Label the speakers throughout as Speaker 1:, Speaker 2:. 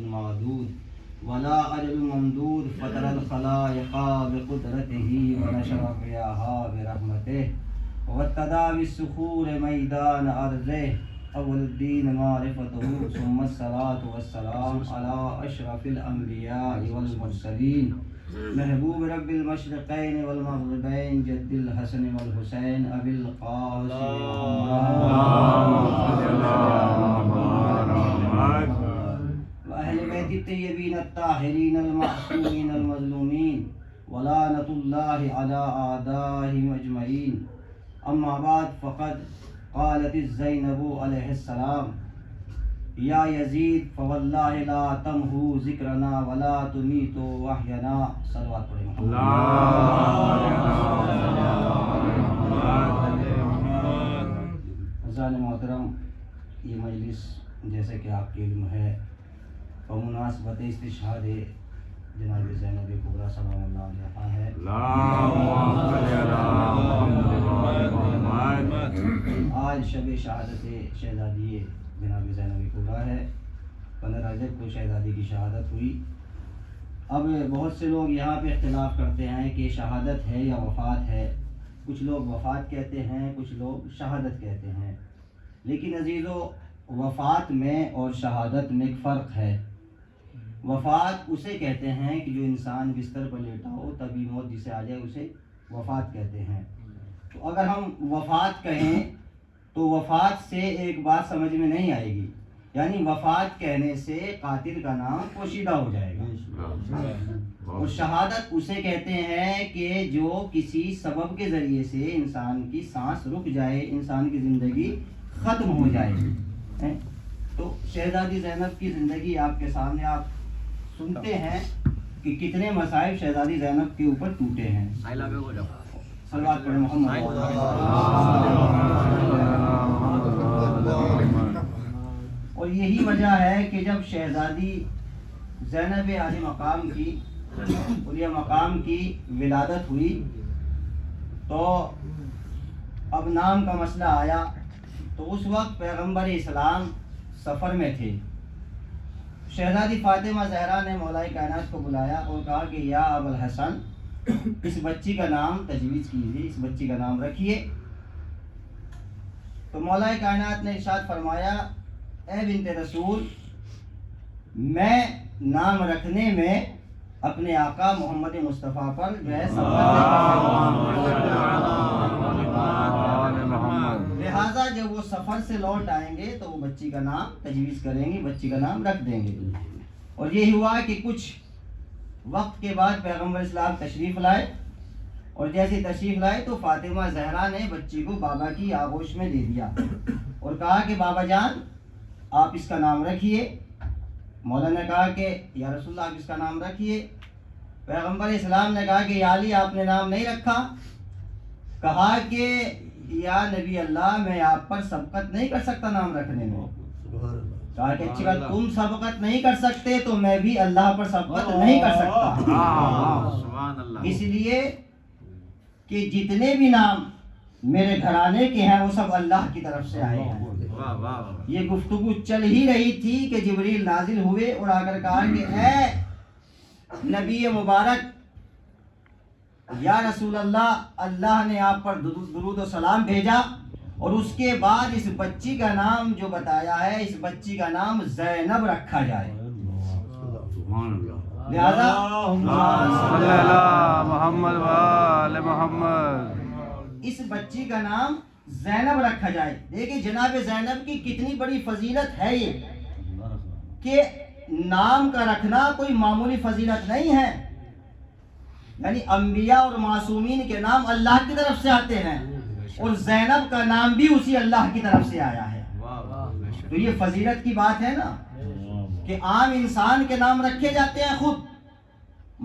Speaker 1: معدود ولا أجل ممدود فطر الخلائق بقدرته ونشر الرياح برحمته وابتدى بالصخور ميدان أرضه أول الدين معرفته ثم الصلاة والسلام على أشرف الأنبياء والمرسلين محبوب رب المشرقين والمغربين جد الحسن والحسين أبي القاسم وأهل بيت الطيبين الطاهرين المعصومين المظلومين ولعنة الله على أعدائهم أجمعين. أما بعد فقد قالت الزينب عليه السلام یا یزید فواللہ لا تمحو ذکرنا ولا تمیت وحینا. صلوات پڑھیں. حضرات محترم، یہ مجلس جیسے کہ آپ کے علم ہے بمناسبت استشہاد جناب زینب کبریٰ سلام اللہ علیہا ہے. آج شب شہادت شہزادی جناب زینب کبریٰ ہے. 15 رجب کو شہزادی کی شہادت ہوئی. اب بہت سے لوگ یہاں پہ اختلاف کرتے ہیں کہ شہادت ہے یا وفات ہے. کچھ لوگ وفات کہتے ہیں، کچھ لوگ شہادت کہتے ہیں. لیکن عزیزو، وفات میں اور شہادت میں ایک فرق ہے. وفات اسے کہتے ہیں کہ جو انسان بستر پر لیٹا ہو تبھی موت جسے آ جائے اسے وفات کہتے ہیں. تو اگر ہم وفات کہیں تو وفات سے ایک بات سمجھ میں نہیں آئے گی، یعنی وفات کہنے سے قاتل کا نام پوشیدہ ہو جائے گا. اور شہادت اسے کہتے ہیں کہ جو کسی سبب کے ذریعے سے انسان کی سانس رک جائے، انسان کی زندگی ختم ہو جائے. تو شہزادی زینب کی زندگی آپ کے سامنے، آپ سنتے ہیں کہ کتنے مصائب شہزادی زینب کے اوپر ٹوٹے ہیں. صلوات پڑھیں محمد. اور یہی وجہ ہے کہ جب شہزادی زینب عالی مقام کی علیہ مقام کی ولادت ہوئی تو اب نام کا مسئلہ آیا. تو اس وقت پیغمبر اسلام سفر میں تھے. شہزادی فاطمہ زہرا نے مولا کائنات کو بلایا اور کہا کہ یا ابو الحسن، اس بچی کا نام تجویز کیجیے، اس بچی کا نام رکھیے. تو مولا کائنات نے ارشاد فرمایا، اے بنت رسول، میں نام رکھنے میں اپنے آقا محمد مصطفیٰ پر جو ہے لہٰذا جب وہ سفر سے لوٹ آئیں گے تو وہ بچی کا نام تجویز کریں گے، بچی کا نام رکھ دیں گے. اور یہی ہوا کہ کچھ وقت کے بعد پیغمبر اسلام تشریف لائے، اور جیسے تشریف لائے تو فاطمہ زہرا نے بچی کو بابا کی آغوش میں دے دیا اور کہا کہ بابا جان آپ اس کا نام رکھیے. مولا نے کہا کہ یا رسول اللہ آپ اس کا نام رکھیے. پیغمبر اسلام نے کہا کہ یا علی آپ نے نام نہیں رکھا. کہا کہ یا نبی اللہ میں آپ پر سبقت نہیں کر سکتا نام رکھنے میں. کہا کہ اچھی بات، تم سبقت نہیں کر سکتے تو میں بھی اللہ پر سبقت نہیں کر سکتا. اس لیے کہ جتنے بھی نام میرے گھرانے کے ہیں وہ سب اللہ کی طرف سے آئے ہیں. یہ گفتگو چل ہی رہی تھی کہ جبریل نازل ہوئے اور آ کر کہا کہ اے نبی مبارک، یا رسول اللہ، اللہ نے آپ پر درود و سلام بھیجا اور اس کے بعد اس بچی کا نام جو بتایا ہے، اس بچی کا نام زینب رکھا جائے. لہذا اس بچی کا نام زینب رکھا جائے. دیکھیں جناب زینب کی کتنی بڑی فضیلت ہے یہ، کہ نام کا رکھنا کوئی معمولی فضیلت نہیں ہے. یعنی انبیاء اور معصومین کے نام اللہ کی طرف سے آتے ہیں اور زینب کا نام بھی اسی اللہ کی طرف سے آیا ہے. تو یہ فضیلت کی بات ہے نا، کہ عام انسان کے نام رکھے جاتے ہیں خود،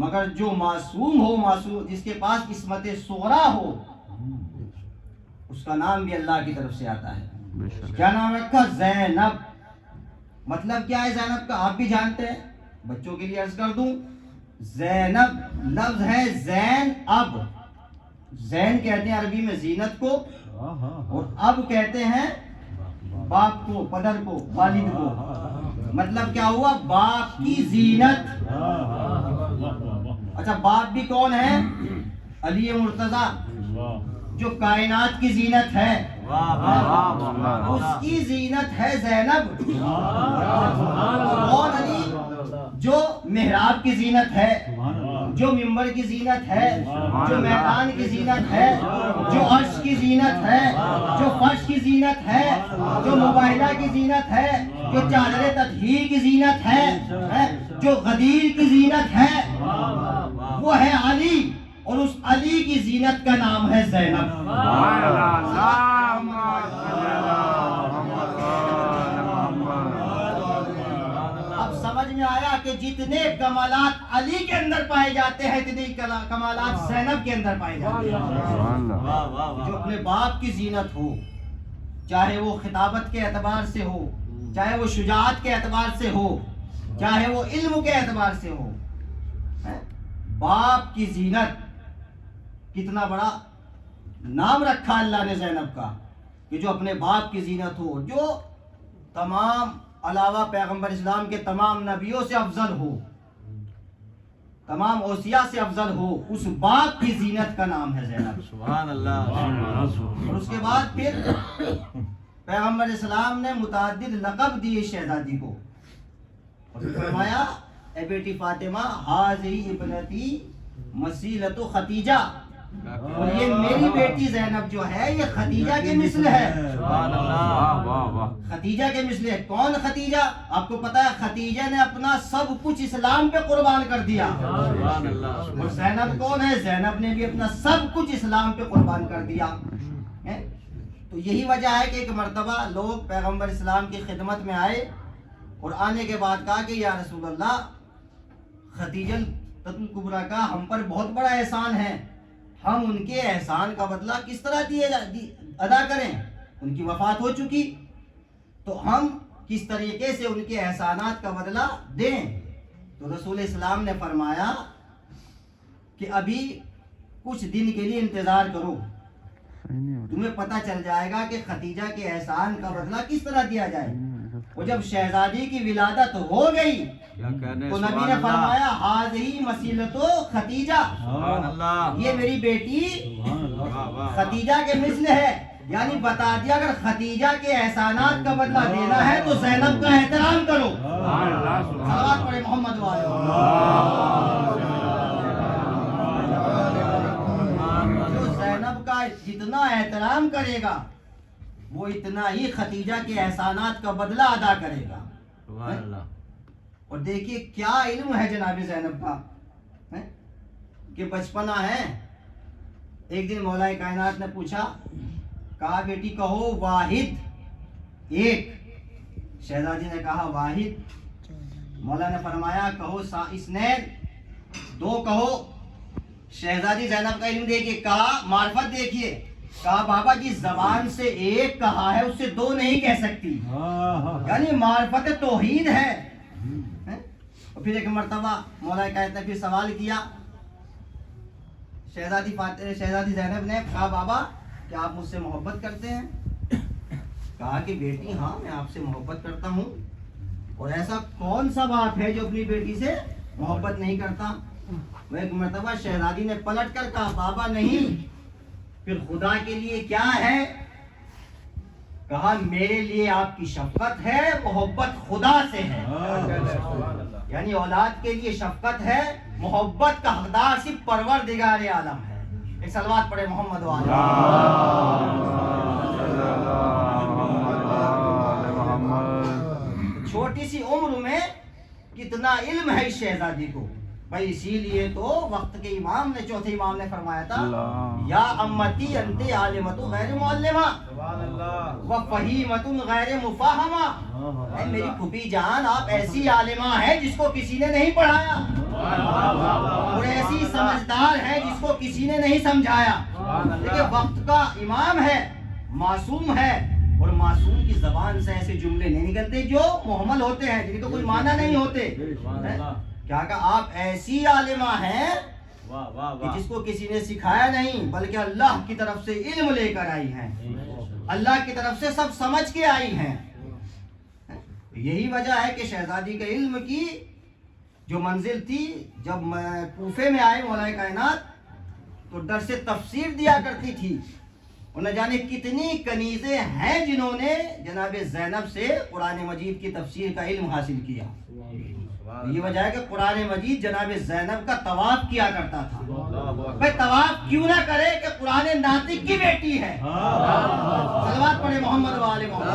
Speaker 1: مگر جو معصوم ہو، معصوم جس کے پاس عصمت صغریٰ ہو، اس کا نام بھی اللہ کی طرف سے آتا ہے. کیا نام رکھا؟ زینب. مطلب کیا ہے زینب کا؟ آپ بھی جانتے ہیں، بچوں کے لیے عرض کر دوں. زینب لفظ ہے زین اب. زین کہتے ہیں عربی میں زینت کو، اور اب کہتے ہیں باپ کو، پدر کو، والد کو. مطلب کیا ہوا؟ باپ کی زینت. اچھا باپ بھی کون ہے؟ علی مرتضی جو کائنات کی زینت ہے. اس کی زینت ہے زینب. کون علی؟ جو محراب کی زینت ہے, جو ممبر کی زینت ہے, جو میدان کی زینت ہے, جو عرش کی زینت ہے, جو فرش کی زینت ہے, جو مباہلہ کی زینت ہے, جو چادر تطہیر کی زینت ہے, جو غدیر کی زینت ہے, وہ ہے علی. اور اس علی کی زینت کا نام ہے زینب. اب سمجھ میں آیا کہ جتنے کمالات علی کے اندر پائے جاتے ہیں اتنے کمالات زینب کے اندر پائے جاتے ہیں. جو اپنے باپ کی زینت ہو, چاہے وہ خطابت کے اعتبار سے ہو, چاہے وہ شجاعت کے اعتبار سے ہو, چاہے وہ علم کے اعتبار سے ہو. باپ کی زینت, کتنا بڑا نام رکھا اللہ نے زینب کا کہ جو اپنے باپ کی زینت ہو, جو تمام علاوہ پیغمبر اسلام کے تمام نبیوں سے افضل ہو, تمام اوصیاء سے افضل ہو, اس باپ کی زینت کا نام ہے زینب.
Speaker 2: سبحان اللہ.
Speaker 1: اور اس کے بعد پھر پیغمبر اسلام نے متعدد لقب دیے شہزادی کو, اور فرمایا اے بیٹی فاطمہ ہاذی ابنتی مسیلۃ خدیجہ, اور یہ میری بیٹی زینب جو ہے یہ خدیجہ کے مثل ہے.
Speaker 2: سبحان اللہ.
Speaker 1: خدیجہ کے مثل ہے. کون خدیجہ؟ آپ کو پتا ہے خدیجہ نے اپنا سب کچھ اسلام پہ قربان کر دیا.
Speaker 2: سبحان اللہ.
Speaker 1: اور زینب کون ہے؟ زینب نے بھی اپنا سب کچھ اسلام پہ قربان کر دیا. تو یہی وجہ ہے کہ ایک مرتبہ لوگ پیغمبر اسلام کی خدمت میں آئے اور آنے کے بعد کہا کہ یا رسول اللہ, خدیجہ الکبریٰ کا ہم پر بہت بڑا احسان ہے, ہم ان کے احسان کا بدلہ کس طرح ادا کریں؟ ان کی وفات ہو چکی, تو ہم کس طریقے سے ان کے احسانات کا بدلہ دیں؟ تو رسول اسلام نے فرمایا کہ ابھی کچھ دن کے لیے انتظار کرو, تمہیں پتہ چل جائے گا کہ خدیجہ کے احسان کا بدلہ کس طرح دیا جائے. اور جب شہزادی کی ولادت ہو گئی تو نبی نے فرمایا ہاذی مسیلۃ خدیجہ, یہ میری بیٹی خدیجہ کے مثل ہے. یعنی بتا دیا اگر خدیجہ کے احسانات کا بدلہ دینا ہے تو زینب کا احترام کرو. صلوات پڑھے محمد والے. جو زینب کا جتنا احترام کرے گا وہ اتنا ہی خدیجہ کے احسانات کا بدلہ ادا کرے گا.
Speaker 2: سبحان اللہ.
Speaker 1: اور دیکھیے کیا علم ہے جناب زینب کا, کہ بچپنا ہے. ایک دن مولا کائنات نے پوچھا, کہا بیٹی کہو واحد ایک. شہزادی نے کہا واحد. مولا نے فرمایا کہو اثنین دو کہو. شہزادی زینب کا علم دیکھیے, کہا معرفت دیکھیے, کہا بابا جی زبان سے ایک کہا ہے اس سے دو نہیں کہہ سکتی, یعنی معرفت توحید ہے. اور پھر ایک مرتبہ مولا کائنات نے پھر سوال کیا, شہزادی زینب نے کہا بابا کیا آپ مجھ سے محبت کرتے ہیں؟ کہا کہ بیٹی ہاں میں آپ سے محبت کرتا ہوں. اور ایسا کون سا باپ ہے جو اپنی بیٹی سے محبت نہیں کرتا؟ وہ ایک مرتبہ شہزادی نے پلٹ کر کہا بابا نہیں, پھر خدا کے لیے کیا ہے؟ کہا میرے لیے آپ کی شفقت ہے, محبت خدا سے ہے. یعنی اولاد کے لیے شفقت ہے, محبت کا حقدار صرف پروردگار عالم ہے. ایک صلوات پڑھے محمد والے. چھوٹی سی عمر میں کتنا علم ہے اس شہزادی کو بھائی. اسی لیے تو وقت کے امام نے, چوتھے امام نے فرمایا تھا یا امتی انت عالمۃ غیر معلمہ و فہیمۃ غیر مفاہمہ. اے میری پھوپھی جان آپ ایسی عالمہ ہے جس کو کسی نے نہیں پڑھایا, اور ایسی سمجھدار ہے جس کو کسی نے نہیں سمجھایا. دیکھیں وقت کا امام ہے, معصوم ہے, اور معصوم کی زبان سے ایسے جملے نہیں نکلتے جو محمل ہوتے ہیں, جن کا کوئی معنی نہیں ہوتے. کیا کہ آپ ایسی عالمہ ہیں کہ جس کو کسی نے سکھایا نہیں بلکہ اللہ کی طرف سے علم لے کر آئی ہیں, اللہ کی طرف سے سب سمجھ کے آئی ہیں. یہی وجہ ہے کہ شہزادی کے علم کی جو منزل تھی، جب کوفے میں آئے مولا کائنات تو درس تفسیر دیا کرتی تھی، اور نہ جانے کتنی کنیزیں ہیں جنہوں نے جناب زینب سے قرآن مجید کی تفسیر کا علم حاصل کیا۔ یہ وجہ ہے کہ قرآن مجید جناب زینب کا طواف کیا کرتا تھا۔ بھائی طواف کیوں نہ کرے کہ قرآن ناطق کی بیٹی ہے۔ صلوات پڑھے محمد و آل محمد۔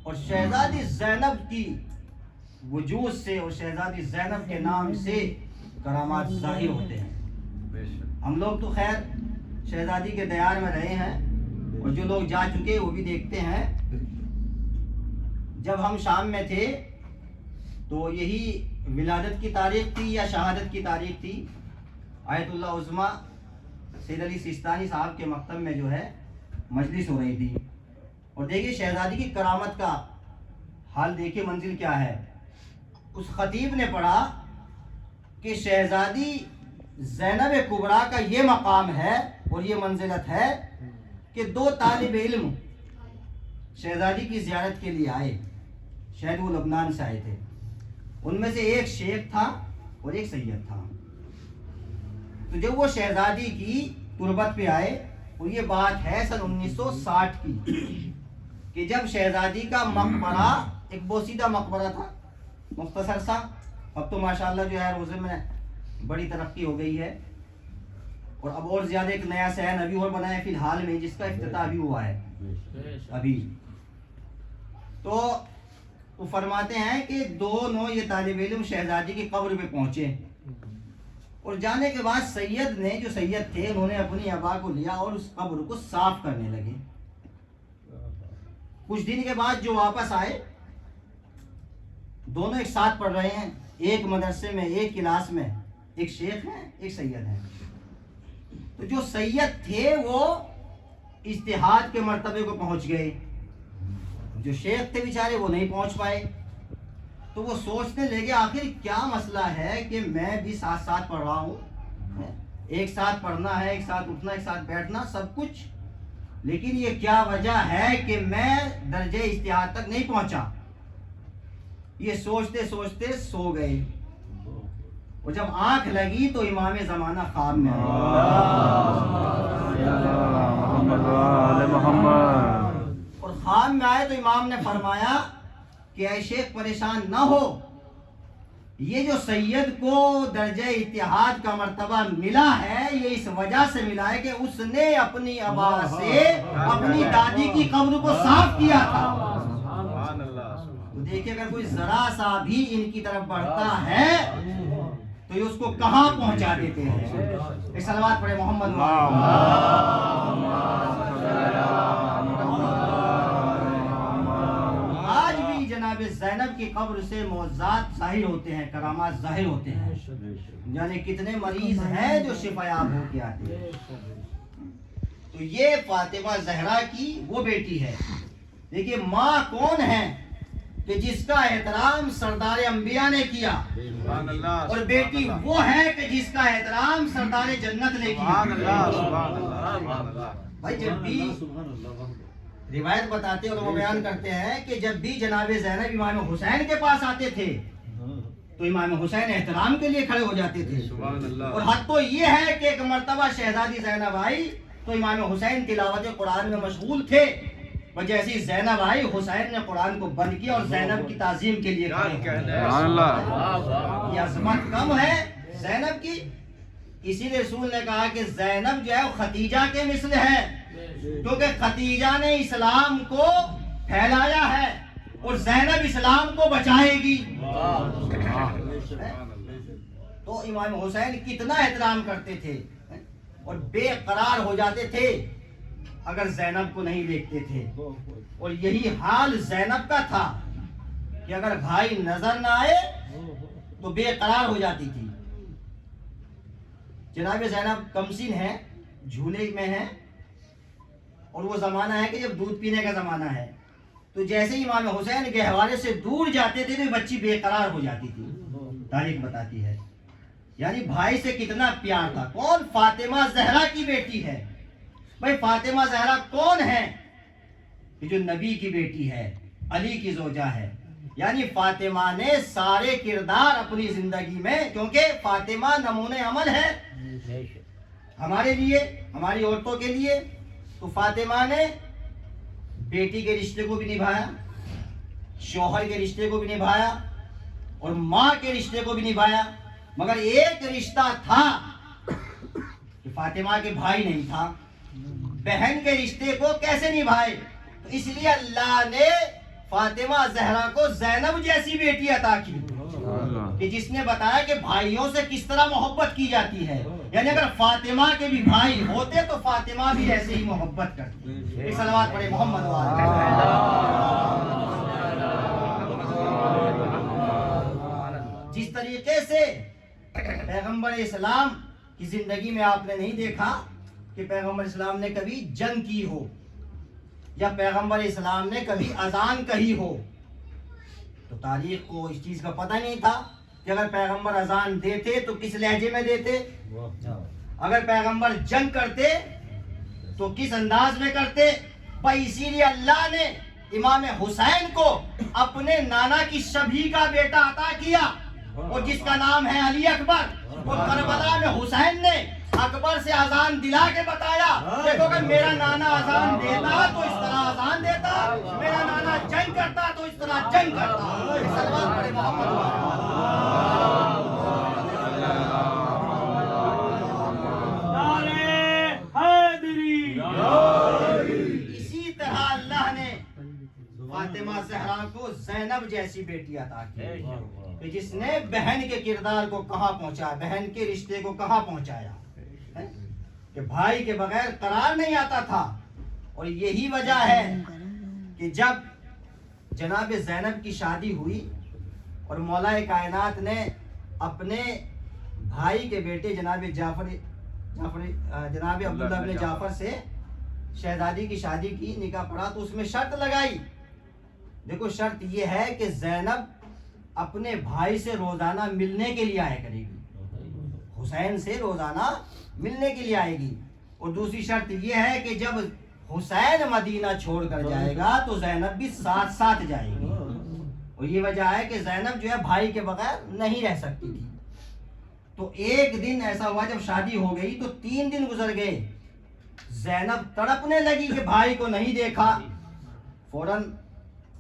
Speaker 1: اور شہزادی زینب کی وجود سے اور شہزادی زینب کے نام سے کرامات ظاہر ہوتے ہیں۔ ہم لوگ تو خیر شہزادی کے دیار میں رہے ہیں، اور جو لوگ جا چکے وہ بھی دیکھتے ہیں۔ جب ہم شام میں تھے تو یہی ولادت کی تاریخ تھی یا شہادت کی تاریخ تھی، آیت اللہ عظمیٰ سید علی سیستانی صاحب کے مکتب میں جو ہے مجلس ہو رہی تھی، اور دیکھیے شہزادی کی کرامت کا حال دیکھیے، منزل کیا ہے۔ اس خطیب نے پڑھا کہ شہزادی زینب کبریٰ کا یہ مقام ہے اور یہ منزلت ہے کہ 2 طالب علم شہزادی کی زیارت کے لیے آئے، شاید وہ لبنان سے آئے تھے۔ ان میں سے ایک شیخ تھا اور ایک سید تھا۔ تو جب وہ شہزادی کی تربت پہ آئے، اور یہ بات ہے سن 1960 کی، کہ جب شہزادی کا مقبرہ ایک بوسیدہ مقبرہ تھا، مختصر سا، اب تو ماشاءاللہ جو ہے روزے میں بڑی ترقی ہو گئی ہے، اور اب اور زیادہ ایک نیا صحن ابھی اور بنا ہے فی الحال میں، جس کا افتتاح بھی ہوا ہے ابھی۔ تو وہ فرماتے ہیں کہ دونوں یہ طالب علم شہزادی کی قبر پہ پہنچے، اور جانے کے بعد سید نے، جو سید تھے، انہوں نے اپنی ابا کو لیا اور اس قبر کو صاف کرنے لگے۔ کچھ دن کے بعد جو واپس آئے، دونوں ایک ساتھ پڑھ رہے ہیں، ایک مدرسے میں، ایک کلاس میں، ایک شیخ ہے ایک سید ہے۔ تو جو سید تھے وہ اجتہاد کے مرتبے کو پہنچ گئے، جو شیخ تھے بیچارے وہ نہیں پہنچ پائے۔ تو وہ سوچنے لگے آخر کیا مسئلہ ہے کہ میں بھی ساتھ ساتھ پڑھ رہا ہوں، ایک ساتھ پڑھنا ہے، ایک ساتھ اٹھنا، ایک ساتھ بیٹھنا، سب کچھ، لیکن یہ کیا وجہ ہے کہ میں درجہ اجتہاد تک نہیں پہنچا۔ یہ سوچتے سوچتے سو گئے، اور جب آنکھ لگی تو امام زمانہ خواب میں اور خواب میں آئے تو امام نے فرمایا کہ اے شیخ پریشان نہ ہو، یہ جو سید کو درجہ اتحاد کا مرتبہ ملا ہے یہ اس وجہ سے ملا ہے کہ اس نے اپنی ابا سے اپنی دادی کی قبر کو صاف کیا تھا۔ تو دیکھیں اگر کوئی ذرا سا بھی ان کی طرف بڑھتا ہے تو یہ اس کو کہاں پہنچا دیتے ہیں۔ ایک صلوات پڑھے محمد۔ آج بھی جناب زینب کی قبر سے معجزات ظاہر ہوتے ہیں، کرامات ظاہر ہوتے ہیں، یعنی کتنے مریض ہیں جو شفا یاب ہو کے آتے ہیں۔ تو یہ فاطمہ زہرا کی وہ بیٹی ہے۔ دیکھیے ماں کون ہے کہ جس کا احترام سردار انبیاء نے کیا، اور بیٹی وہ ہے کہ جس کا احترام سردار جنت نے کیا۔ بھائی جب بھی روایت بتاتے اور وہ بیان کرتے ہیں کہ جب بھی جناب زینب امام حسین کے پاس آتے تھے تو امام حسین احترام کے لیے کھڑے ہو جاتے تھے، اور حد تو یہ ہے کہ ایک مرتبہ شہزادی زینب آئی تو امام حسین تلاوت قرآن میں مشغول تھے، اور جیسی زینب آئی حسین نے قرآن کو بند کیا اور زینب کی تعظیم کے لیے یہ عظمت کم ہے زینب کی۔ اسی لیے رسول نے کہا کہ زینب جو ہے وہ ختیجہ کے مثل ہے، کیونکہ ختیجہ نے اسلام کو پھیلایا ہے اور زینب اسلام کو بچائے گی۔ تو امام حسین کتنا احترام کرتے تھے اور بے قرار ہو جاتے تھے اگر زینب کو نہیں دیکھتے تھے، اور یہی حال زینب کا تھا کہ اگر بھائی نظر نہ آئے تو بے قرار ہو جاتی تھی۔ جناب زینب کمسن ہے، جھولے میں ہے، اور وہ زمانہ ہے کہ جب دودھ پینے کا زمانہ ہے، تو جیسے ہی امام حسین کے حوالے سے دور جاتے تھے تو بچی بے قرار ہو جاتی تھی۔ تاریخ بتاتی ہے یعنی بھائی سے کتنا پیار تھا۔ کون؟ فاطمہ زہرا کی بیٹی ہے، بھائی فاطمہ زہرا کون ہے؟ کہ جو نبی کی بیٹی ہے، علی کی زوجہ ہے. یعنی فاطمہ نے سارے کردار اپنی زندگی میں، کیونکہ فاطمہ نمونہ عمل ہے ہمارے لیے، ہماری عورتوں کے لیے. تو فاطمہ نے بیٹی کے رشتے کو بھی نبھایا، شوہر کے رشتے کو بھی نبھایا، اور ماں کے رشتے کو بھی نبھایا. مگر ایک رشتہ تھا کہ فاطمہ کے بھائی نہیں تھا. بہن کے رشتے کو کیسے نبھائے؟ تو اس لیے اللہ نے فاطمہ زہرا کو زینب جیسی بیٹی عطا کی، کہ جس نے بتایا کہ بھائیوں سے کس طرح محبت کی جاتی ہے. یعنی اگر فاطمہ کے بھی بھائی ہوتے تو فاطمہ بھی ایسے ہی محبت کرتی. ایک صلوات پڑھے محمد جس طریقے سے پیغمبر اسلام کی زندگی میں آپ نے نہیں دیکھا کہ پیغمبر اسلام نے کبھی جنگ کی ہو، یا پیغمبر اسلام نے کبھی اذان کہی ہو. تو تاریخ کو اس چیز کا پتہ نہیں تھا کہ اگر پیغمبر اذان دیتے تو کس لہجے میں دیتے، اگر پیغمبر جنگ کرتے تو کس انداز میں کرتے. بھائی اسی لیے اللہ نے امام حسین کو اپنے نانا کی شبیہ کا بیٹا عطا کیا، اور جس کا نام ہے علی اکبر. اور کربلا میں حسین نے اکبر سے اذان دلا کے بتایا، دیکھو کہ میرا نانا اذان دیتا تو اس طرح اذان دیتا، میرا نانا جنگ کرتا تو اس طرح جنگ کرتا. صلوات پڑھے محمد. اسی طرح اللہ نے فاطمہ زہرا کو زینب جیسی بیٹی عطا کی، کہ جس نے بہن کے کردار کو کہاں پہنچایا، بہن کے رشتے کو کہاں پہنچایا، کہ بھائی کے بغیر قرار نہیں آتا تھا. اور یہی وجہ ہے کہ جب جناب زینب کی شادی ہوئی اور مولا کائنات نے اپنے بھائی کے بیٹے جناب عبداللہ بن جعفر سے شہزادی کی شادی کی، نکاح پڑھا، تو اس میں شرط لگائی. دیکھو شرط یہ ہے کہ زینب اپنے بھائی سے روزانہ ملنے کے لیے آیا کرے گی، حسین سے روزانہ ملنے کے لیے آئے گی. اور دوسری شرط یہ ہے کہ جب حسین مدینہ چھوڑ کر جائے گا تو زینب بھی ساتھ ساتھ جائے گی. اور یہ وجہ ہے کہ زینب جو ہے بھائی کے بغیر نہیں رہ سکتی تھی. تو ایک دن ایسا ہوا جب شادی ہو گئی تو 3 دن گزر گئے، زینب تڑپنے لگی کہ بھائی کو نہیں دیکھا. فوراً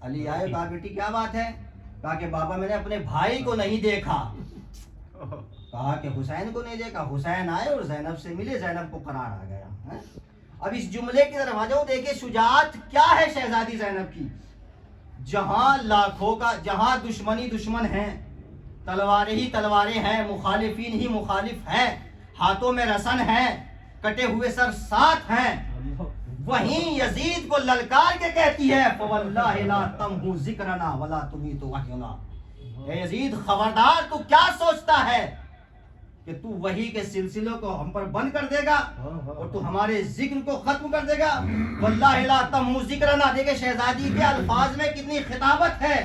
Speaker 1: علی آئے، کہا بیٹی کیا بات ہے؟ کہا کہ بابا میں نے اپنے بھائی کو نہیں دیکھا. کہا کہ حسین کو نہیں دیکھا. حسین آئے اور زینب سے ملے، زینب کو قرار آ گیا. اب اس جملے کی طرف آ جاؤ، دیکھیں شجاعت کیا ہے شہزادی زینب کی. جہاں لاکھوں کا، جہاں دشمنی دشمن ہیں، تلواریں ہی تلواریں ہیں، مخالفین ہی مخالف ہیں، ہاتھوں میں رسن ہیں، کٹے ہوئے سر ساتھ ہیں، وہیں یزید کو للکار کے کہتی ہے فواللہ لا تمحو ذکرنا ولا تمیت وحینا. اے یزید خبردار، تو کیا سوچتا ہے کہ تو وحی کے سلسلوں کو ہم پر بند کر دے گا اور تو ہمارے ذکر کو ختم کر دے گا. واللہ لا تمحو ذکرنا. دیکھیں شہزادی کے الفاظ میں کتنی خطابت ہے،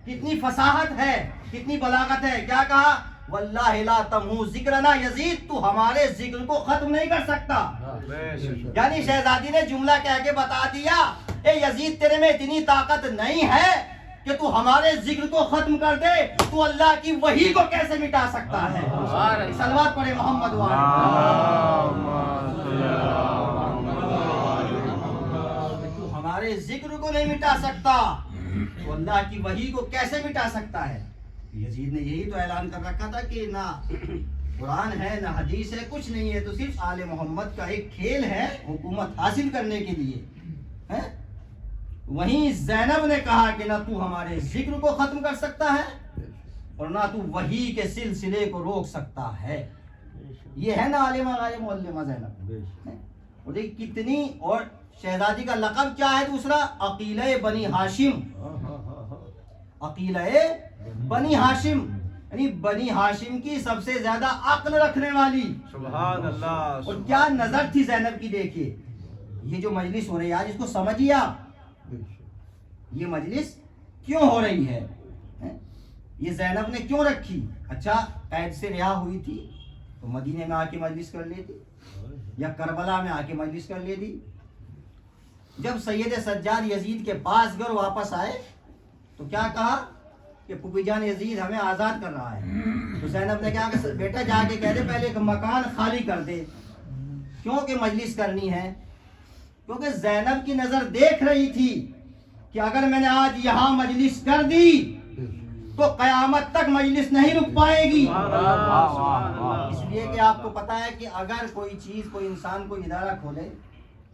Speaker 1: کتنی فصاحت ہے، کتنی بلاغت ہے. کیا کہا؟ واللہ لا تمحو ذکرنا، یزید تو ہمارے ذکر کو ختم نہیں کر سکتا. یعنی شہزادی نے جملہ کہہ کے بتا دیا، اے یزید تیرے میں اتنی طاقت نہیں ہے کہ تو ہمارے ذکر کو ختم کر دے، تو اللہ کی وحی کو کیسے مٹا سکتا ہے؟ صلوات پڑھے محمد تو ہمارے ذکر کو نہیں مٹا سکتا تو اللہ کی وحی کو کیسے مٹا سکتا ہے؟ یزید نے یہی تو اعلان کر رکھا تھا کہ نہ قرآن ہے نہ حدیث ہے، کچھ نہیں ہے، تو صرف آل محمد کا ایک کھیل ہے حکومت حاصل کرنے کے لیے. وہیں زینب نے کہا کہ نہ تو ہمارے ذکر کو ختم کر سکتا ہے اور نہ تو وحی کے سلسلے کو روک سکتا ہے. یہ ہے نا عالمہ غالب معلمہ زینب. اور کتنی، اور شہزادی کا لقب کیا ہے دوسرا؟ عقیلہ بنی ہاشم. عقیلہ بنی ہاشم یعنی بنی ہاشم کی سب سے زیادہ عقل رکھنے والی.
Speaker 2: سبحان اللہ.
Speaker 1: اور کیا نظر تھی زینب کی. دیکھیے یہ جو مجلس ہو رہی ہے آج، اس کو سمجھیے آپ، یہ مجلس کیوں ہو رہی ہے، یہ زینب نے کیوں رکھی. اچھا قید سے رہا ہوئی تھی تو مدینے میں آ کے مجلس کر لیتی، یا کربلا میں آ کے مجلس کر لیتی. جب سید سجاد یزید کے پاس گئے اور واپس آئے تو کیا کہا کہ پھوپھی جان یزید ہمیں آزاد کر رہا ہے. تو زینب نے کہا کہ بیٹا جا کے کہہ دے پہلے ایک مکان خالی کر دے. کیوں کہ مجلس کرنی ہے؟ کیونکہ زینب کی نظر دیکھ رہی تھی کہ اگر میں نے آج یہاں مجلس کر دی تو قیامت تک مجلس نہیں رک پائے گی. اس لیے کہ آپ کو پتا ہے کہ اگر کوئی چیز کوئی انسان کوئی ادارہ کھولے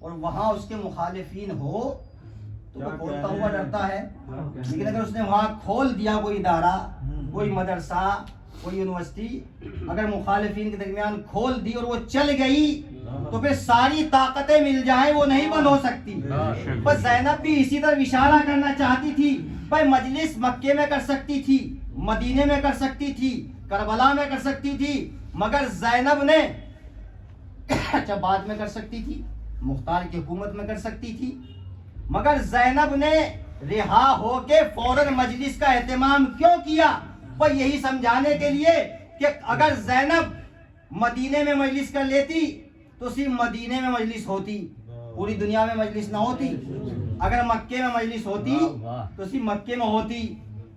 Speaker 1: اور وہاں اس کے مخالفین ہو تو وہ کھولتا ہوا ڈرتا ہے. لیکن اگر اس نے وہاں کھول دیا کوئی ادارہ کوئی مدرسہ کوئی یونیورسٹی اگر مخالفین کے درمیان کھول دی اور وہ چل گئی تو پھر ساری طاقتیں مل جائیں وہ نہیں بند ہو سکتی. بس زینب بھی اسی طرح اشارہ کرنا چاہتی تھی. بھائی مجلس مکے میں کر سکتی تھی, مدینے میں کر سکتی تھی, کربلا میں کر سکتی تھی, مگر زینب نے اچھا بعد میں کر سکتی تھی, مختار کی حکومت میں کر سکتی تھی, مگر زینب نے رہا ہو کے فوراً مجلس کا اہتمام کیوں کیا؟ وہ یہی سمجھانے کے لیے کہ اگر زینب مدینے میں مجلس کر لیتی تو صرف مدینے میں مجلس ہوتی, پوری دنیا میں مجلس نہ ہوتی. اگر مکے میں مجلس ہوتی تو صرف مکے میں ہوتی,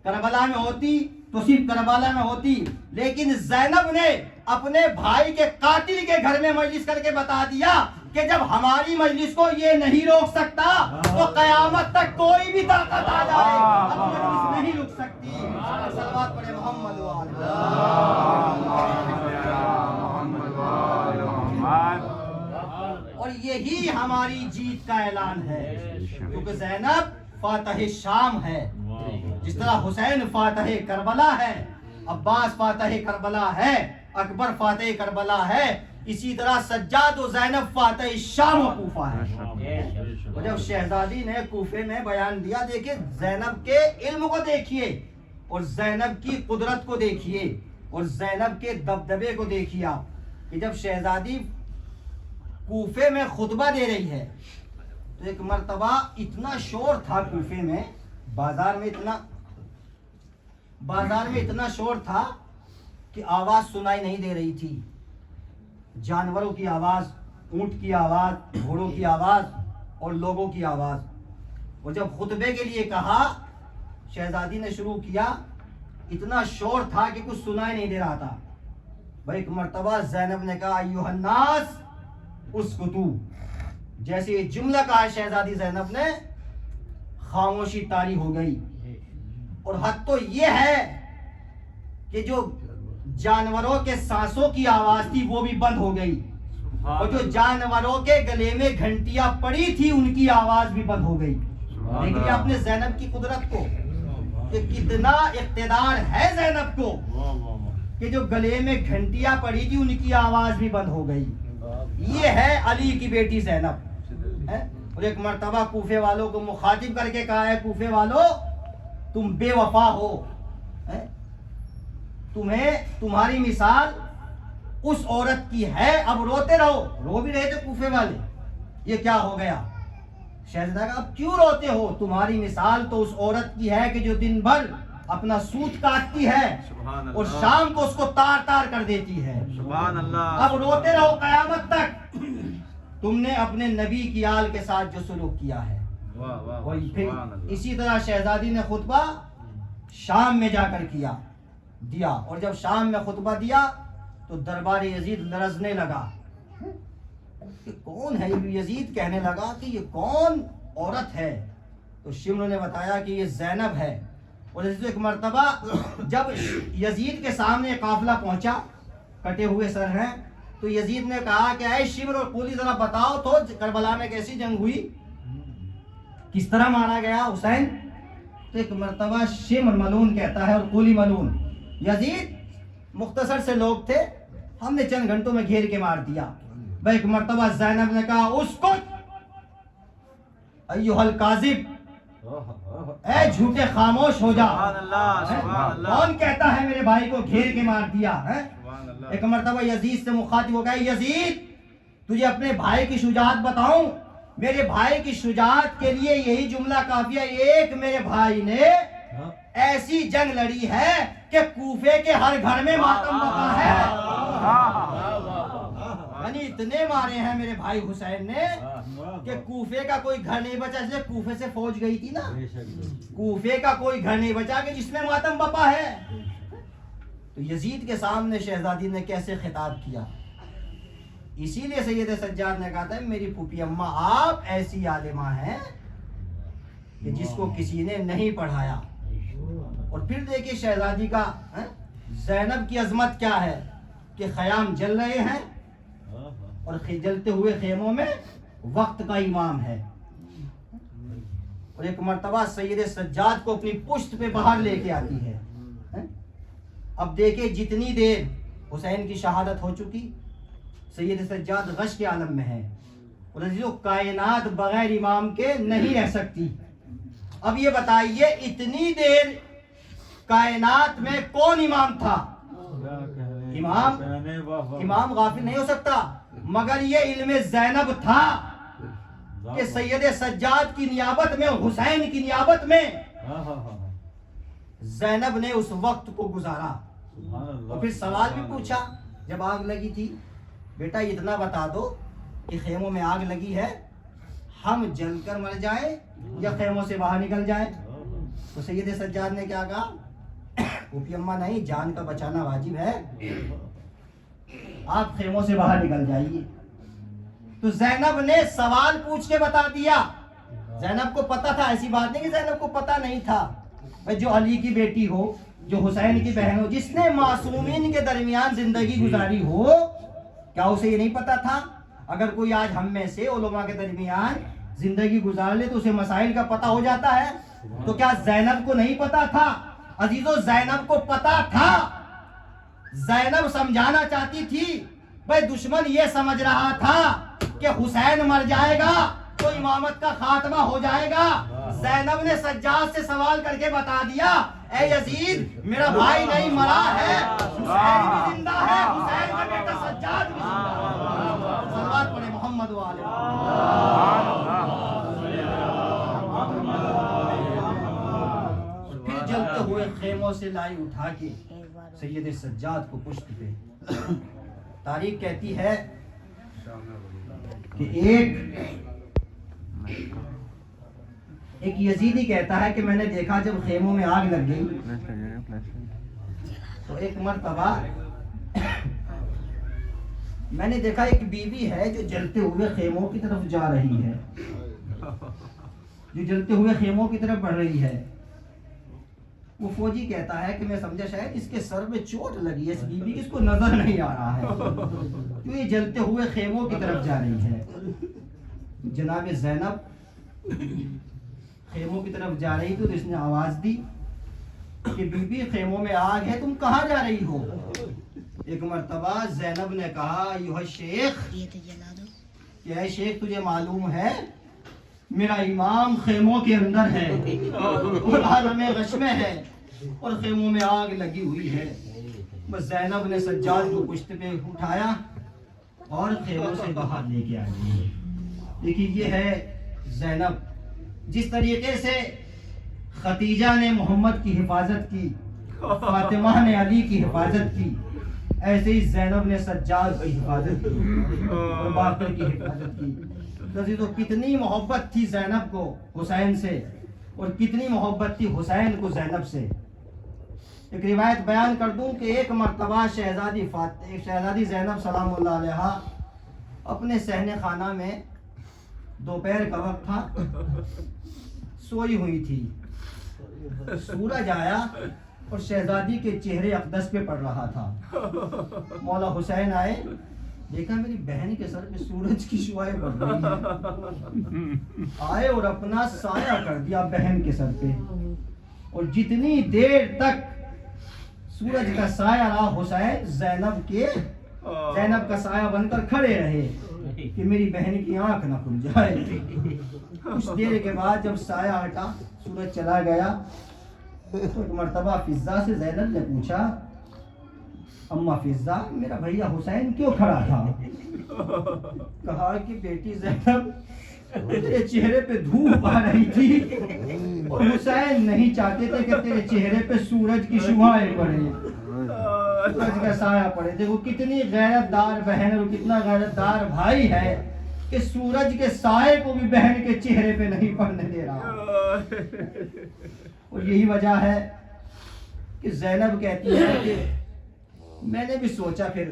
Speaker 1: کربلا میں ہوتی تو صرف کربلا میں ہوتی. لیکن زینب نے اپنے بھائی کے قاتل کے گھر میں مجلس کر کے بتا دیا کہ جب ہماری مجلس کو یہ نہیں روک سکتا تو قیامت تک کوئی بھی طاقت آ جائے اب مجلس نہیں رک سکتی. صلوات پڑھے محمد و اور یہی ہماری جیت کا اعلان ہے, کیونکہ زینب فاتح شام ہے. جس طرح حسین فاتح کربلا ہے, عباس فاتح کربلا ہے, اکبر فاتح کربلا ہے, اسی طرح سجاد و زینب فاتح شام و کوفہ ہے. اور جب شہزادی نے کوفے میں بیان دیا, دیکھیے زینب کے علم کو دیکھیے اور زینب کی قدرت کو دیکھیے اور زینب کے دبدبے کو دیکھیے آپ, کہ جب شہزادی کوفے میں خطبہ دے رہی ہے تو ایک مرتبہ اتنا شور تھا کوفے میں, بازار میں اتنا شور تھا کہ آواز سنائی نہیں دے رہی تھی. جانوروں کی آواز, اونٹ کی آواز, گھوڑوں کی آواز اور لوگوں کی آواز. اور جب خطبے کے لیے کہا, شہزادی نے شروع کیا, اتنا شور تھا کہ کچھ سنائی نہیں دے رہا تھا. بھائی ایک مرتبہ زینب نے کہا ایھا الناس اسکتو. جیسے یہ جملہ کہا شہزادی زینب نے, خاموشی طاری ہو گئی. اور حد تو یہ ہے کہ جو جانوروں کے سانسوں کی آواز تھی وہ بھی بند ہو گئی, اور جو جانوروں کے گلے میں گھنٹیاں پڑی تھی ان کی آواز بھی بند ہو گئی. دیکھیے آپ نے زینب کی قدرت کو کہ کتنا اقتدار ہے زینب کو, کہ جو گلے میں گھنٹیاں پڑی تھی ان کی آواز بھی بند ہو گئی. یہ ہے علی کی بیٹی زینب. اور ایک مرتبہ کوفے والوں کو مخاطب کر کے کہا ہے, کوفے والوں تم بے وفا ہو, تمہاری مثال اس عورت کی ہے, اب روتے رہو. رو بھی رہے تھے کوفے والے, یہ کیا ہو گیا؟ شہزادہ کہا اب کیوں روتے ہو؟ تمہاری مثال تو اس عورت کی ہے کہ جو دن بھر اپنا سوت کاٹتی ہے اور شام کو اس کو تار تار کر دیتی ہے.
Speaker 2: سبحان اللہ.
Speaker 1: اب روتے رہو قیامت تک. تم نے اپنے نبی کی آل کے ساتھ جو سلوک کیا ہے. اور پھر اسی طرح شہزادی نے خطبہ شام میں جا کر دیا, اور جب شام میں خطبہ دیا تو دربار یزید لرزنے لگا کہ کون ہے یہ؟ یزید کہنے لگا کہ یہ کون عورت ہے؟ تو شمر نے بتایا کہ یہ زینب ہے. اور ایک مرتبہ جب یزید کے سامنے قافلہ پہنچا, کٹے ہوئے سر ہیں, تو یزید نے کہا کہ اے شمر اور قولی ذرا بتاؤ تو کربلا میں کیسی جنگ ہوئی, کس طرح مارا گیا حسین؟ تو ایک مرتبہ شمر ملون کہتا ہے اور قولی ملون, یزید مختصر سے لوگ تھے, ہم نے چند گھنٹوں میں گھیر کے مار دیا. بھائی ایک مرتبہ زینب نے کہا اسکت ایھا الکاذب, اے جھوٹے خاموش ہو جا. کون کہتا ہے میرے بھائی کو گھیر کے مار دیا ہے؟ ایک مرتبہ یزید سے مخاطب ہو گیا, یزید تجھے اپنے بھائی کی شجاعت بتاؤں؟ میرے بھائی کی شجاعت کے لیے یہی جملہ کافی ہے, ایک میرے بھائی نے ایسی جنگ لڑی ہے کہ کوفے کے ہر گھر میں ماتم بقا ہے. یعنی اتنے مارے ہیں میرے بھائی حسین نے کہ کوفے کا کوئی گھر نہیں بچا، اس لیے کوفے سے فوج گئی تھی نا، کوفے کا کوئی گھر نہیں بچا کہ جس میں ماتم بپا ہے۔ تو یزید کے سامنے شہزادی نے کیسے خطاب کیا، اسی لیے سید سجاد نے کہا تھا میری پھوپھی اماں آپ ایسی عالمہ ہیں کہ جس کو کسی نے نہیں پڑھایا۔ اور پھر دیکھیے شہزادی کا زینب کی عظمت کیا ہے کہ خیام جل رہے ہیں اور جلتے ہوئے خیموں میں وقت کا امام ہے، اور ایک مرتبہ سید سجاد کو اپنی پشت پہ باہر لے کے آتی ہے۔ اب دیکھیں جتنی دیر حسین کی شہادت ہو چکی، سید سجاد غش کے عالم میں ہے، اور عزیزو کائنات بغیر امام کے نہیں رہ سکتی۔ اب یہ بتائیے اتنی دیر کائنات میں کون امام تھا؟ امام غافل نہیں ہو سکتا، مگر یہ علم زینب تھا کہ سید سجاد کی نیابت میں، حسین کی نیابت میں زینب نے اس وقت کو گزارا۔ اور پھر سوال بھی پوچھا جب آگ لگی تھی، بیٹا اتنا بتا دو کہ خیموں میں آگ لگی ہے، ہم جل کر مر جائیں یا خیموں سے باہر نکل جائیں؟ تو سید سجاد نے کیا کہا، پھوپھی اماں نہیں، جان کا بچانا واجب ہے، آپ خیموں سے باہر نکل جائیے۔ تو زینب نے سوال پوچھ کے بتا دیا۔ زینب کو پتا تھا، ایسی بات نہیں کہ زینب کو پتا نہیں تھا۔ جو علی کی بیٹی ہو، جو حسین کی بہن ہو، جس نے معصومین کے درمیان زندگی گزاری ہو، کیا اسے یہ نہیں پتا تھا؟ اگر کوئی آج ہم میں سے علماء کے درمیان زندگی گزار لے تو اسے مسائل کا پتہ ہو جاتا ہے، تو کیا زینب کو نہیں پتا تھا؟ عزیزو زینب کو پتا تھا۔ زینب سمجھانا چاہتی تھی، بھائی دشمن یہ سمجھ رہا تھا کہ حسین مر جائے گا تو امامت کا خاتمہ ہو جائے گا۔ زینب نے سجاد سے سوال کر کے بتا دیا، اے یزید میرا بھائی نہیں مرا ہے، حسین بھی زندہ ہے، حسین کا بیٹا سجاد بھی زندہ ہے۔ صلوات پڑھیں محمد والے۔ پھر جلتے ہوئے خیموں سے لائی اٹھا کے سید سجاد کو پشت پہ۔ تاریخ کہتی ہے کہ ایک یزیدی کہتا ہے کہ میں نے دیکھا جب خیموں میں آگ لگ گئی تو ایک مرتبہ میں نے دیکھا ایک بیوی ہے جو جلتے ہوئے خیموں کی طرف جا رہی ہے، جو جلتے ہوئے خیموں کی طرف بڑھ رہی ہے۔ وہ فوجی کہتا ہے کہ میں سمجھا شاید اس کے سر میں چوٹ لگی ہے، اس بیوی کی اس کو نظر نہیں آ رہا ہے، تو یہ جلتے ہوئے خیموں کی طرف جا رہی ہے۔ جناب زینب خیموں کی طرف جا رہی تو اس نے آواز دی کہ بی بی خیموں میں آگ ہے، تم کہاں جا رہی ہو؟ ایک مرتبہ زینب نے کہا ایھا شیخ، کہ اے شیخ تجھے معلوم ہے میرا امام خیموں کے اندر ہے اور عالم غش میں ہے اور خیموں میں آگ لگی ہوئی ہے۔ بس زینب نے سجاد کو پشت پہ اٹھایا اور خیموں سے باہر لے کے آئی۔ دیکھیے یہ ہے زینب، جس طریقے سے ختیجہ نے محمد کی حفاظت کی، فاطمہ نے علی کی حفاظت کی، ایسے ہی زینب نے سجاد کی حفاظت کی اور باقر کی حفاظت کی۔ تو کتنی محبت تھی زینب کو حسین سے اور کتنی محبت تھی حسین کو زینب سے۔ ایک روایت بیان کر دوں کہ ایک مرتبہ شہزادی زینب سلام اللہ علیہا اپنے صحن خانہ میں دوپہر کا وقت تھا، سوئی ہوئی تھی۔ سورج آیا اور شہزادی کے چہرے اقدس پہ پڑ رہا تھا۔ مولا حسین آئے، دیکھا میری بہن کے سر پہ سورج کی شعاعیں پڑ رہی ہیں، آئے اور اپنا سایہ کر دیا بہن کے سر پہ، اور جتنی دیر تک سورج کا سایہ رہا حسین زینب کا سایہ بن کر کھڑے رہے کہ میری بہن کی آنکھ نہ کھل جائے۔ کچھ دیر کے بعد جب سایہ ہٹا، سورج چلا گیا، تو ایک مرتبہ فضہ سے زینب نے پوچھا، اماں فضہ میرا بھیا حسین کیوں کھڑا تھا؟ کہا کہ بیٹی زینب تیرے چہرے پہ دھوپ آ رہی تھی اور حسین نہیں چاہتے تھے کہ تیرے چہرے پہ سورج کی شعاعیں پڑے، سورج کا سایہ پڑے۔ دیکھو کتنی غیرت دار بہن اور کتنا غیرت دار بھائی ہے کہ سورج کے سائے کو بھی بہن کے چہرے پہ نہیں پڑنے دے رہا۔ اور یہی وجہ ہے کہ زینب کہتی ہے کہ میں نے بھی سوچا پھر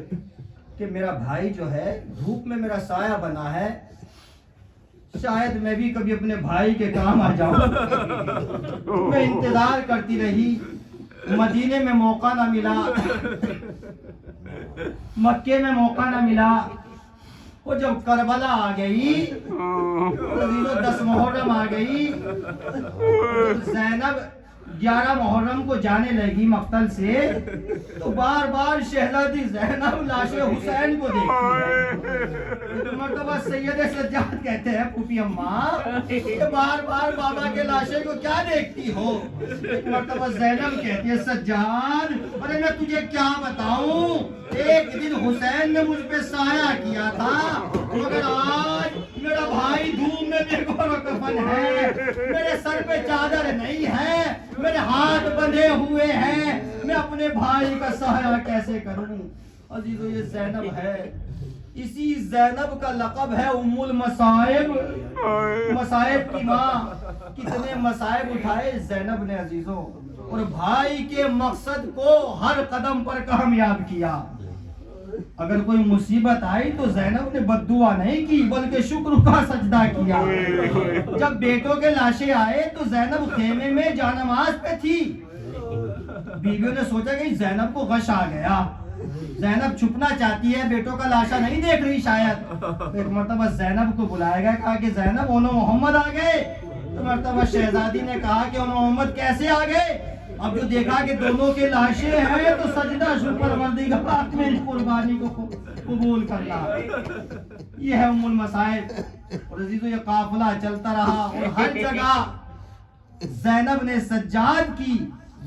Speaker 1: کہ میرا بھائی جو ہے دھوپ میں میرا سایہ بنا ہے، شاید میں بھی کبھی اپنے بھائی کے کام آ جاؤں۔ میں انتظار کرتی رہی، مدینے میں موقع نہ ملا، مکے میں موقع نہ ملا۔ وہ جب کربلا آ گئی، 10 محرم آ گئی، زینب 11 محرم کو جانے لگی مقتل سے، تو بار بار شہزادی زینب لاش حسین کو دیکھتی ہے۔ ایک مرتبہ سید سجاد کہتے ہیں پھوپھی اماں کہ بار بار بابا کے لاشے کو کیا دیکھتی ہو؟ ایک مرتبہ زینب کہتی ہے سجاد ارے میں تجھے کیا بتاؤں، ایک دن حسین نے مجھ پہ سایہ کیا تھا، مگر آج میرا بھائی دھوم میں بے گور و کفن ہے، میرے سر پہ چادر نہیں ہے، میرے ہاتھ بندھے ہوئے ہیں، میں اپنے بھائی کا سایہ کیسے کروں؟ عزیزو یہ زینب ہے، اسی زینب کا لقب ہے ام المصائب، مصائب کی ماں۔ کتنے مصائب اٹھائے زینب نے عزیزو، اور بھائی کے مقصد کو ہر قدم پر کامیاب کیا۔ اگر کوئی مصیبت آئی تو زینب نے بد دعا نہیں کی بلکہ شکر کا سجدہ کیا۔ جب بیٹوں کے لاشیں آئے تو زینب خیمے میں جانماز پہ تھی، بیویوں نے سوچا کہ زینب کو غش آ گیا، زینب چھپنا چاہتی ہے، بیٹوں کا لاشا نہیں دیکھ رہی شاید۔ ایک مرتبہ زینب کو بلایا گیا، کہا کہ زینب انو محمد آ گئے۔ تو مرتبہ شہزادی نے کہا کہ انو محمد کیسے آ گئے؟ اب جو دیکھا کہ دونوں کے لاشیں ہیں تو سجدہ شکر پروردگار میری قربانی کو قبول کرنا۔ یہ ہے ام المصائب۔ اور عزیزو یہ قافلہ چلتا رہا اور ہر جگہ زینب نے سجاد کی،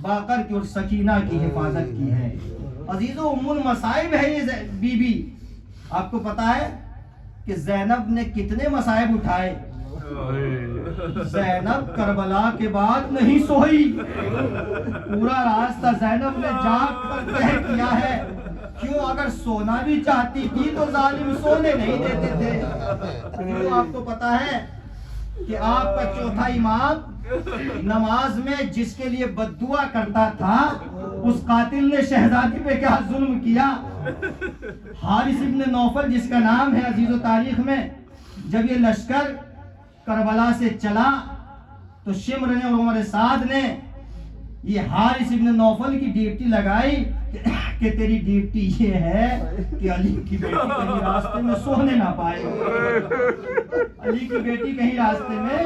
Speaker 1: باقر کی اور سکینہ کی حفاظت کی ہے۔ عزیزو ام المصائب ہے یہ بی بی۔ آپ کو پتا ہے کہ زینب نے کتنے مصائب اٹھائے؟ زینب کربلا کے بعد نہیں سوئی، پورا راستہ زینب نے جاگ کر طے کیا ہے۔ کیوں؟ اگر سونا بھی چاہتی تھی تو ظالم سونے نہیں دیتے تھے۔ تو آپ کو پتا ہے کہ آپ کا چوتھا امام نماز میں جس کے لیے بد دعا کرتا تھا، اس قاتل نے شہزادی پہ کیا ظلم کیا؟ حارث ابن نوفل جس کا نام ہے عزیز و تاریخ میں، جب یہ لشکر کربلا سے چلا تو شمر نے اور عمر سعد نے یہ حارث ابن نوفل کی ڈیوٹی لگائی کہ تیری ڈیوٹی یہ ہے کہ علی کی بیٹی کہیں راستے میں سونے نہ پائے، علی کی بیٹی کہیں راستے میں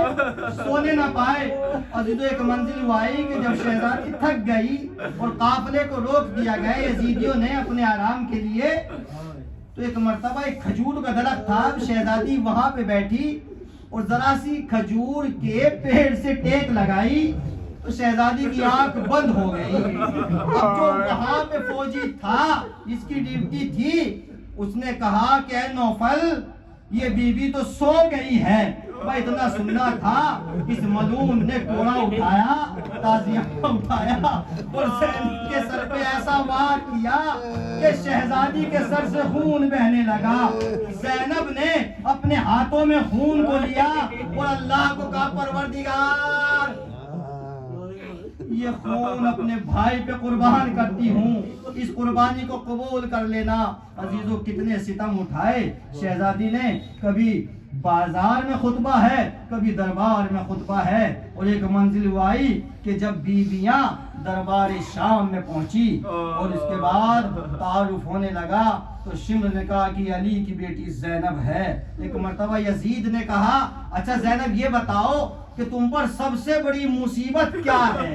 Speaker 1: سونے نہ پائے۔ عزیزو ایک منزل وہ آئی کہ جب شہزادی تھک گئی اور قافلے کو روک دیا گیا یزیدیوں نے اپنے آرام کے لیے، تو ایک مرتبہ ایک کھجور کا درخت تھا، شہزادی وہاں پہ بیٹھی اور ذرا سی کھجور کے پیڑ سے ٹیک لگائی تو شہزادی کی آنکھ بند ہو گئی۔ اب جو وہاں پہ فوجی تھا جس کی ڈیوٹی تھی، اس نے کہا کہ اے نوفل یہ بی بی تو سو گئی ہے۔ میں اتنا سننا تھا، اس ملعون نے کوڑا اٹھایا، تازیہ اٹھایا اور زینب کے سر پہ ایسا وار کیا کہ شہزادی کے سر سے خون بہنے لگا۔ زینب نے اپنے ہاتھوں میں خون کو لیا اور اللہ کو کہا پروردگار یہ خون اپنے بھائی پہ قربان کرتی ہوں، اس قربانی کو قبول کر لینا۔ عزیزو کتنے ستم اٹھائے شہزادی نے، کبھی بازار میں خطبہ ہے، کبھی دربار میں خطبہ ہے۔ اور ایک منزل وہ آئی کہ جب بیویاں دربار شام میں پہنچی اور اس کے بعد تعارف ہونے لگا تو شمر نے کہا کہ علی کی بیٹی زینب ہے۔ ایک مرتبہ یزید نے کہا اچھا زینب یہ بتاؤ کہ تم پر سب سے بڑی مصیبت کیا ہے،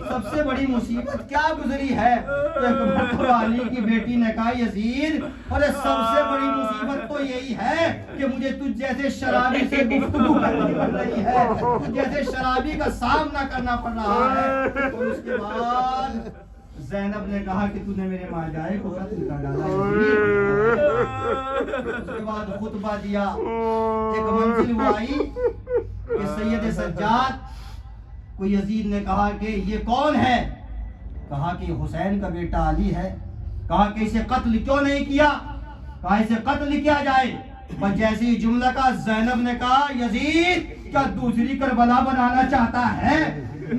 Speaker 1: سب سے بڑی مصیبت کیا گزری ہے؟ تو ایک مرتبہ علی کی بیٹی نے کہا یزید ارے سب سے بڑی مصیبت تو یہی ہے کہ مجھے تجھ جیسے شرابی سے گفتگو کرنی پڑ رہی ہے، جیسے شرابی کا سامنا کرنا پڑ رہا ہے۔ اور اس کے بعد زینب نے کہا کہ تو نے میرے ماجائے کو قتل کر ڈالا۔ اس کے بعد خطبہ دیا۔ ایک منزل وہ آئی کہ سید سجاد کو یزید نے کہا کہ یہ کون ہے؟ کہا کہ یہ حسین کا بیٹا علی ہے۔ کہا کہ اسے قتل کیوں نہیں کیا؟ کہا اسے قتل کیا جائے۔ بس جیسے ہی جملہ کا زینب نے کہا یزید کیا دوسری کربلا بنانا چاہتا ہے؟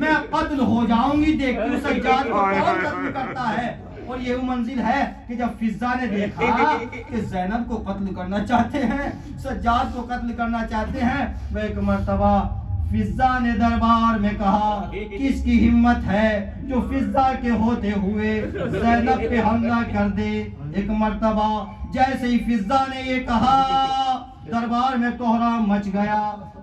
Speaker 1: میں قتل ہو جاؤں گی، دیکھتی ہوں سجاد کو کون قتل کرتا ہے۔ اور یہ وہ منزل ہے کہ جب فضا نے دیکھا کہ زینب کو قتل کرنا چاہتے ہیں، سجاد کو قتل کرنا چاہتے ہیں، وہ ایک مرتبہ فضا نے دربار میں کہا کس کی ہمت ہے جو فضا کے ہوتے ہوئے زینب پہ حملہ کر دے۔ ایک مرتبہ جیسے ہی فضا نے یہ کہا دربار میں کوہرام مچ گیا۔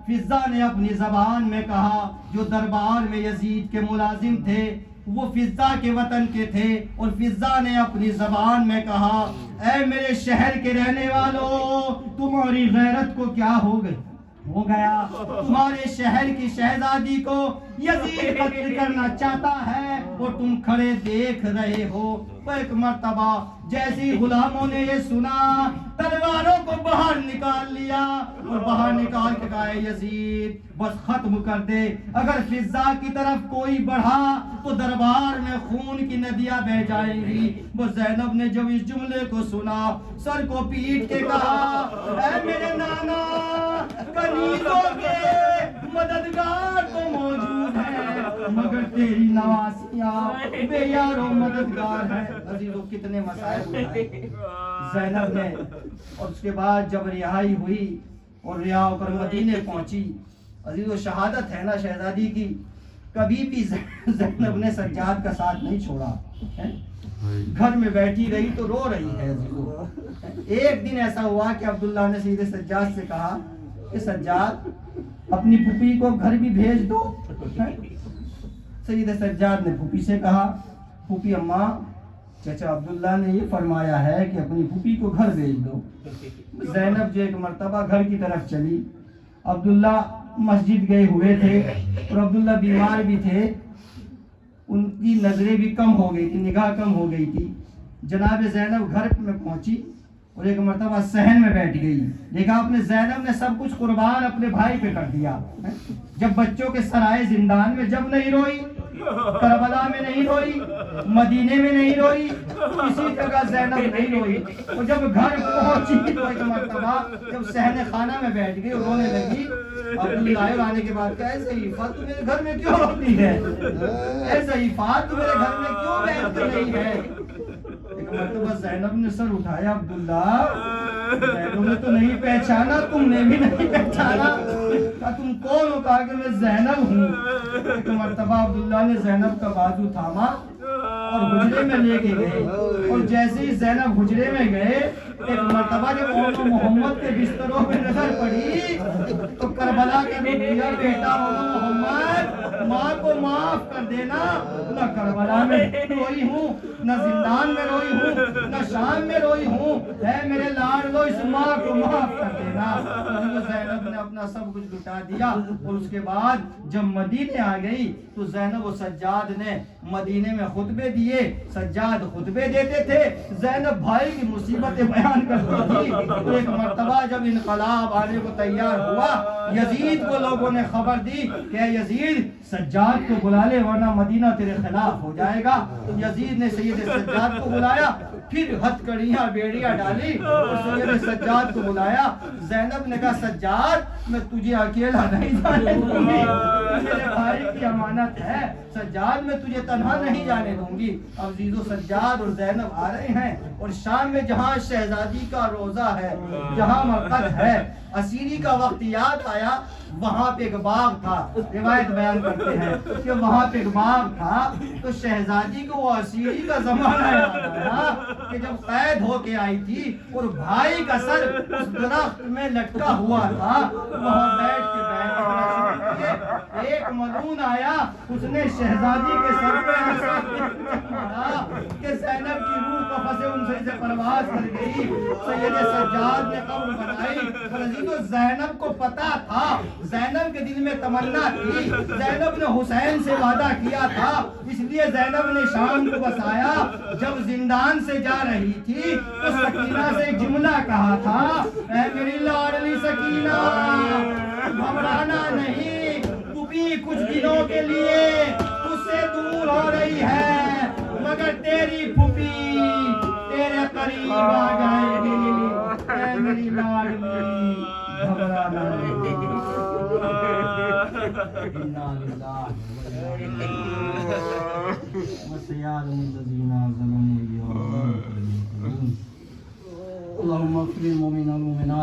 Speaker 1: فضا نے اپنی زبان میں کہا، جو دربار میں یزید کے ملازم تھے وہ فضا کے وطن کے تھے، اور فضا نے اپنی زبان میں کہا اے میرے شہر کے رہنے والوں، تمہاری غیرت کو کیا ہو گیا؟ تمہارے شہر کی شہزادی کو یزید قتل کرنا چاہتا ہے اور تم کھڑے دیکھ رہے ہو۔ وہ ایک مرتبہ جیسے ہی غلاموں نے یہ سنا تلواروں کو باہر نکال لیا اور باہر نکال کے کہا یزید بس ختم کر دے، اگر فضا کی طرف کوئی بڑھا تو دربار میں خون کی ندیاں بہہ جائیں گی۔ وہ زینب نے جب اس جملے کو سنا سر کو پیٹ کے کہا اے میرے نانا، کنیزوں کے مددگار تو موجود ہیں مگر تیری نواسیاں بے یار و مددگار ہے۔ عزیزوں کتنے مسائل اٹھائے زینب نے، اور اس کے بعد جب رہائی ہوئی اور رہا ہو کر مدینے پہنچی، عزیزوں شہادت ہے نا شہزادی کی، کبھی بھی زینب نے سجاد کا ساتھ نہیں چھوڑا، گھر میں بیٹھی رہی تو رو رہی ہے۔ عزیزوں ایک دن ایسا ہوا کہ عبداللہ نے سید سجاد سے کہا کہ سجاد اپنی پھوپھی کو گھر بھی بھیج دو۔ سید سجاد نے پھوپھی سے کہا پھوپھی اماں چچا عبداللہ نے یہ فرمایا ہے کہ اپنی پھوپھی کو گھر بھیج دو۔ زینب جو ایک مرتبہ گھر کی طرف چلی، عبداللہ مسجد گئے ہوئے تھے اور عبداللہ بیمار بھی تھے، ان کی نظریں بھی کم ہو گئی تھی، نگاہ کم ہو گئی تھی۔ جناب زینب گھر میں پہنچی اور ایک مرتبہ صحن میں بیٹھ گئی، دیکھا اپنے زینب نے سب کچھ قربان اپنے بھائی پہ کر دیا۔ جب بچوں کے سرائے زندان میں جب نہیں روئی، کربلا میں نہیں روئی، مدینے میں نہیں روئی، کسی جگہ زینب نہیں روئی، اور جب گھر پہنچی تو ایک مرتبہ جب صحن خانہ میں بیٹھ گئی اور رونے لگی، عبداللہ آنے کے بعد کہا ایسے ہی فات تو میرے گھر میں کیوں روتی ہے؟ ایسے ہی فات تو میرے گھر میں کیوں بیٹھ رہی ہے؟ ایک مرتبہ زینب نے سر اٹھایا، عبداللہ زینب نے تو نہیں پہچانا، تم نے بھی نہیں پہچانا، کہا تم کون ہو؟ کہا کہ میں زینب ہوں۔ ایک مرتبہ عبداللہ نے زینب کا بازو تھاما اور حجرے میں لے کے گئے، اور جیسے ہی زینب حجرے میں گئے ایک مرتبہ جب مولا محمد کے بستروں پہ نظر پڑی تو کربلا کے دیا بیٹا مولا محمد ماں کو معاف کر دینا، نہ کربلا میں روئی ہوں، نہ زندان میں روئی ہوں، نہ شام میں روئی ہوں، اے میرے لاڈلو اس ماں کو معاف کر دینا۔ زینب نے اپنا سب کچھ لٹا دیا، اور اس کے بعد جب مدینے آ گئی تو زینب و سجاد نے مدینے میں خطبے دیے، سجاد خطبے دیتے تھے، زینب بھائی کی مصیبتیں بیان کرتی تھی۔ تو ایک مرتبہ جب انقلاب آنے کو تیار ہوا، یزید کو لوگوں نے خبر دی کہ اے یزید سجاد کو بلا لے ورنہ مدینہ تیرے خلاف ہو جائے گا۔ یزید نے سید سجاد کو بلایا، پھر ہتھکڑیاں بیڑیاں ڈالی اور سید سجاد کو بلایا۔ زینب نے کہا سجاد میں تجھے اکیلا نہیں جانے دوں گی، میرے بھائی کی امانت ہے، سجاد میں تجھے تنہا نہیں جانے دوں گی۔ اب عزیزو سجاد اور زینب آ رہے ہیں، اور شام میں جہاں شہزادی کا روزہ ہے، جہاں مرقد ہے، اسیری کا وقت یاد آیا، وہاں پہ ایک باغ تھا۔ روایت بیان کرتے ہیں کہ وہاں پہ ایک باغ تھا، تو شہزادی کو وہ اسیری کا زمانہ یاد آیا کہ جب قید ہو کے آئی تھی اور بھائی کا سر اس درخت میں لٹکا ہوا تھا، وہاں بیٹھ کے ایک ملعون آیا، اس نے شہزادی کے سر پہ مارا کہ زینب کی روح قفس انثی سے پرواز کر گئی۔ سید سجاد نے قبر بنائی، اور عزیزو زینب کو پتا تھا، زینب کے دل میں تمنا تھی، زینب نے حسین سے وعدہ کیا تھا، اس لیے زینب نے شام کو بسایا۔ جب زندان سے جا رہی تھی تو سکینہ سے ایک جملہ کہا تھا، اے میری لاڈلی سکینہ گھبرانا نہیں، پھوپھی کچھ دنوں کے لیے تجھ سے دور ہو رہی ہے، مگر تیری پھوپھی تیرے قریب آ جائے گی۔ اے میری لاڈلی گھبرا نہ۔ انا للہ وسيعلم الذين ظلموا اليوم اللهم اغفر للمؤمنين والمؤمنات